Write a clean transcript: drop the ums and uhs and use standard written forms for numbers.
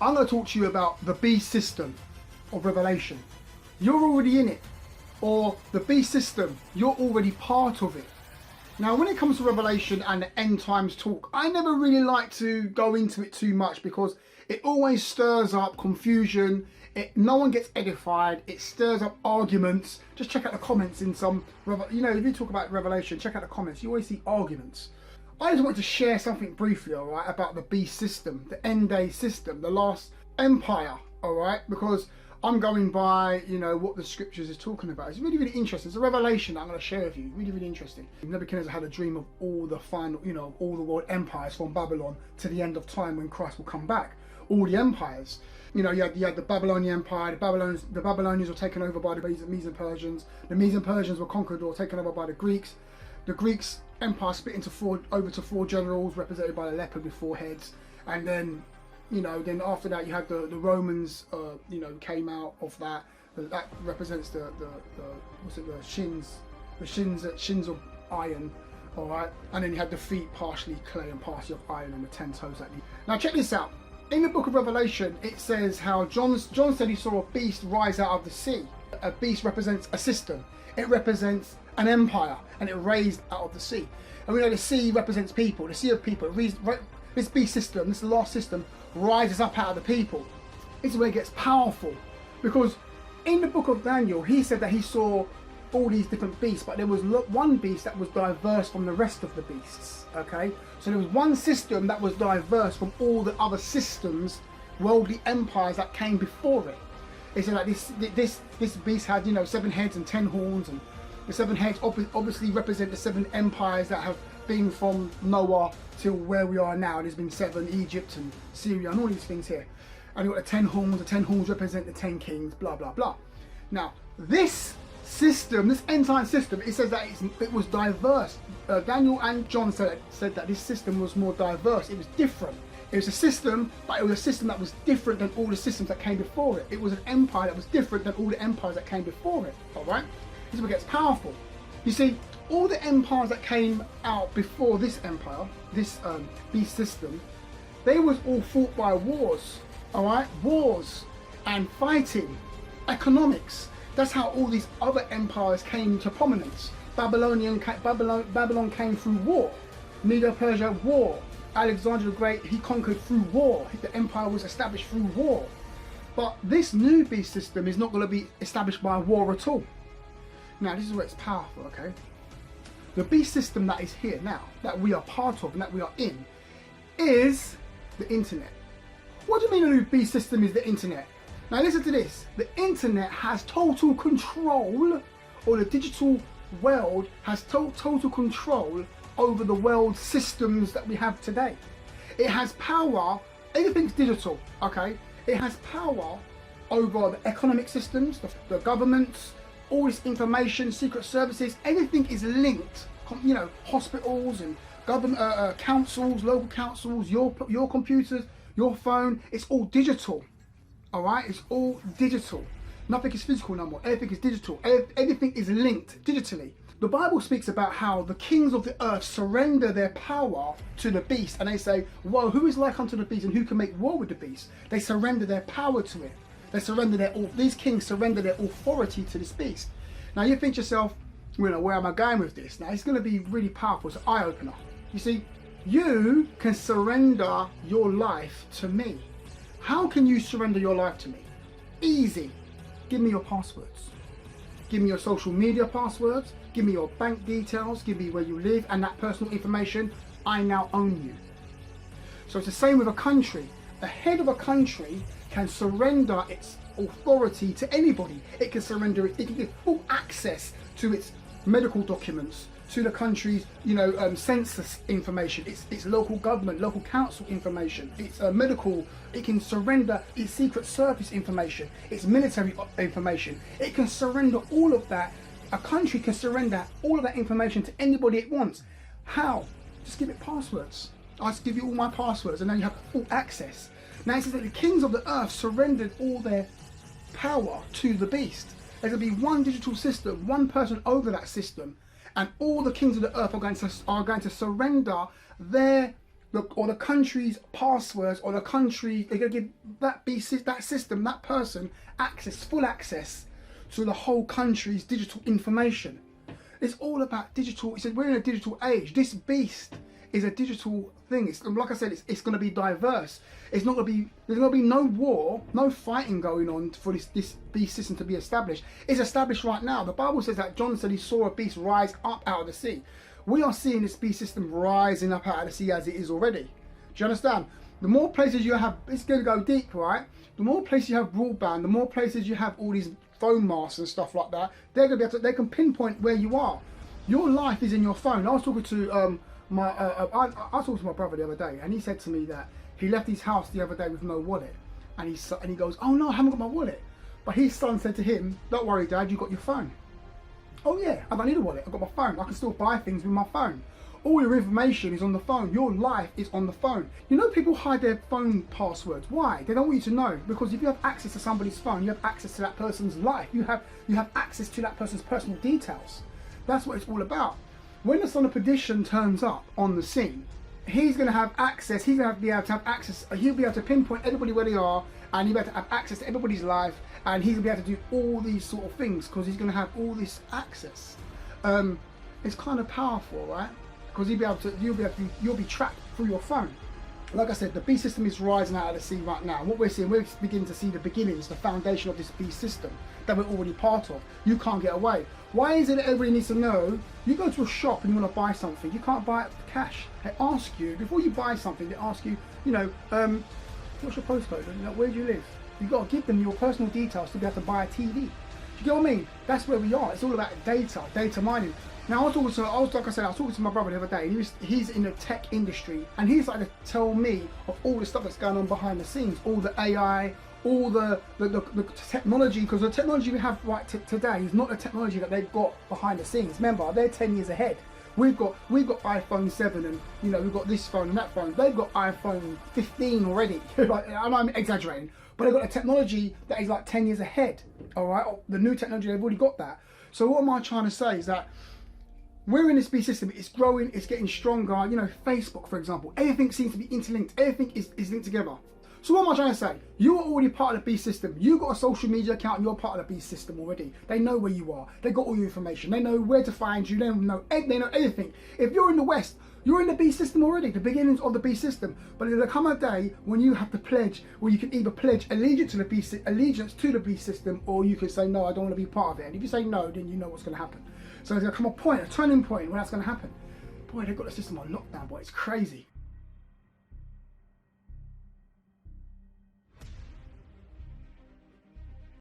I'm going to talk to you about the beast system of Revelation. You're already in it, or the beast system, you're already part of it. Now, when it comes to Revelation and the end times talk, I never really like to go into it too much because it always stirs up confusion. No one gets edified. It stirs up arguments. Just check out the comments in some, if you talk about Revelation, check out the comments. You always see arguments. I just want to share something briefly, all right, about the beast system, the end day system, the last empire, all right, because I'm going by, what the scriptures is talking about. It's really, really interesting. It's a revelation that I'm going to share with you. Really, really interesting. Nebuchadnezzar had a dream of all the final, all the world empires from Babylon to the end of time when Christ will come back. All the empires. You had the Babylonian Empire. The Babylonians were taken over by the Medes and Persians. The Medes and Persians were conquered or taken over by the Greeks. The Greeks empire split into four generals represented by the leopard with 4 heads, and then then after that you had the Romans came out of that. That represents the shins of iron, all right, and then you had the feet partially clay and partially of iron, and the 10 toes that now check this out. In the book of Revelation, it says how John said he saw a beast rise out of the sea. A beast represents a system. It represents an empire, and it raised out of the sea. And we know the sea represents people. The sea of people. This beast system, this last system, rises up out of the people. This is where it gets powerful, because in the book of Daniel, he said that he saw all these different beasts, but there was one beast that was diverse from the rest of the beasts. Okay, so there was one system that was diverse from all the other systems, worldly empires that came before it. They said that this beast had 7 heads and 10 horns, and the 7 heads obviously represent the 7 empires that have been from Noah till where we are now. There's been 7, Egypt and Syria and all these things here. And you've got the 10 horns. The 10 horns represent the 10 kings. Blah blah blah. Now this system, this end time system, it says that it was diverse. Daniel and John said that this system was more diverse. It was different. It was a system, but it was a system that was different than all the systems that came before it. It was an empire that was different than all the empires that came before it. All right, this is what gets powerful. You see, all the empires that came out before this empire, this beast system, they was all fought by wars. All right, wars and fighting, economics. That's how all these other empires came to prominence. Babylon came through war. Medo-Persia, war. Alexander the Great, he conquered through war. The empire was established through war. But this new beast system is not going to be established by war at all. Now, this is where it's powerful, okay? The beast system that is here now, that we are part of and that we are in, is the internet. What do you mean the new beast system is the internet? Now listen to this. The internet has total control, or the digital world has total control over the world systems that we have today. It has power. Everything's digital, okay? It has power over the economic systems, the governments, all this information, secret services. Everything is linked. Hospitals and government councils, local councils, your computers, your phone. It's all digital. All right, it's all digital. Nothing is physical no more. Everything is digital. Everything is linked digitally. The Bible speaks about how the kings of the earth surrender their power to the beast, and they say, "Well, who is like unto the beast, and who can make war with the beast?" They surrender their power to it. These kings surrender their authority to this beast. Now you think to yourself, where am I going with this? Now it's going to be really powerful. It's an eye opener. You see, you can surrender your life to me. How can you surrender your life to me? Easy. Give me your passwords. Give me your social media passwords. Give me your bank details. Give me where you live and that personal information. I now own you. So it's the same with a country. The head of a country can surrender its authority to anybody. It can surrender it. It can give full access to its medical documents, to the country's census information, its local government, local council information, its medical. It can surrender its secret service information, its military information. It can surrender all of that. A country can surrender all of that information to anybody it wants. How? Just give it passwords. I'll just give you all my passwords, and then you have full access. Now it says that the kings of the earth surrendered all their power to the beast. There's going to be one digital system, one person over that system, and all the kings of the earth are going to surrender their or the country's passwords, or the country, they're going to give that system, that person, full access to the whole country's digital information. It's all about digital. He said we're in a digital age. This beast is a digital thing. It's like I said, it's going to be diverse. It's not going to be, there's going to be no war, no fighting going on for this beast system to be established. It's established right now. The Bible says that John said he saw a beast rise up out of the sea. We are seeing this beast system rising up out of the sea as it is already. Do you understand? The more places you have, it's going to go deep, right? The more places you have broadband, the more places you have all these phone masts and stuff like that, they're going to be able to, they can pinpoint where you are. Your life is in your phone. I was talking to I talked to my brother the other day, and he said to me that he left his house the other day with no wallet, and he goes, "Oh no, I haven't got my wallet." But his son said to him, "Don't worry, Dad, you got your phone." "Oh yeah, I don't need a wallet. I've got my phone. I can still buy things with my phone." All your information is on the phone. Your life is on the phone. You know, people hide their phone passwords. Why? They don't want you to know, because if you have access to somebody's phone, you have access to that person's life. You have access to that person's personal details. That's what it's all about. When the son of perdition turns up on the scene, he's going to have access. He's going to be able to have access. He'll be able to pinpoint everybody where they are, and he'll be able to have access to everybody's life, and he's going to be able to do all these sort of things because he's going to have all this access. It's kind of powerful, right? Because you'll be tracked through your phone. Like I said, the beast system is rising out of the sea right now. What we're seeing, we're beginning to see the beginnings, the foundation of this beast system that we're already part of. You can't get away. Why is it that everybody needs to know? You go to a shop and you want to buy something, you can't buy it for cash. They ask you, before you buy something, they ask you, what's your postcode? Where do you live? You've got to give them your personal details to be able to buy a TV. Do you get what I mean? That's where we are. It's all about data mining. Now, I was talking to my brother the other day, and he's in the tech industry, and he's like to tell me of all the stuff that's going on behind the scenes, all the AI, all the technology, because the technology we have right today is not the technology that they've got behind the scenes. Remember, they're 10 years ahead. We've got iPhone 7, and we've got this phone and that phone. They've got iPhone 15 already. I'm exaggerating, but they've got a technology that is like 10 years ahead. All right, the new technology, they've already got that. So what am I trying to say is that we're in this beast system. It's growing. It's getting stronger. Facebook, for example, everything seems to be interlinked. Everything is linked together. So what am I trying to say? You are already part of the beast system. You got a social media account. You're part of the beast system already. They know where you are. They got all your information. They know where to find you. They know everything. If you're in the West, you're in the beast system already. The beginnings of the beast system. But there'll come a day when you have to pledge, where you can either pledge allegiance to the beast system, or you can say no, I don't want to be part of it. And if you say no, then you know what's going to happen. So there's going to come a turning point where that's going to happen. Boy, they've got the system on lockdown, boy. It's crazy.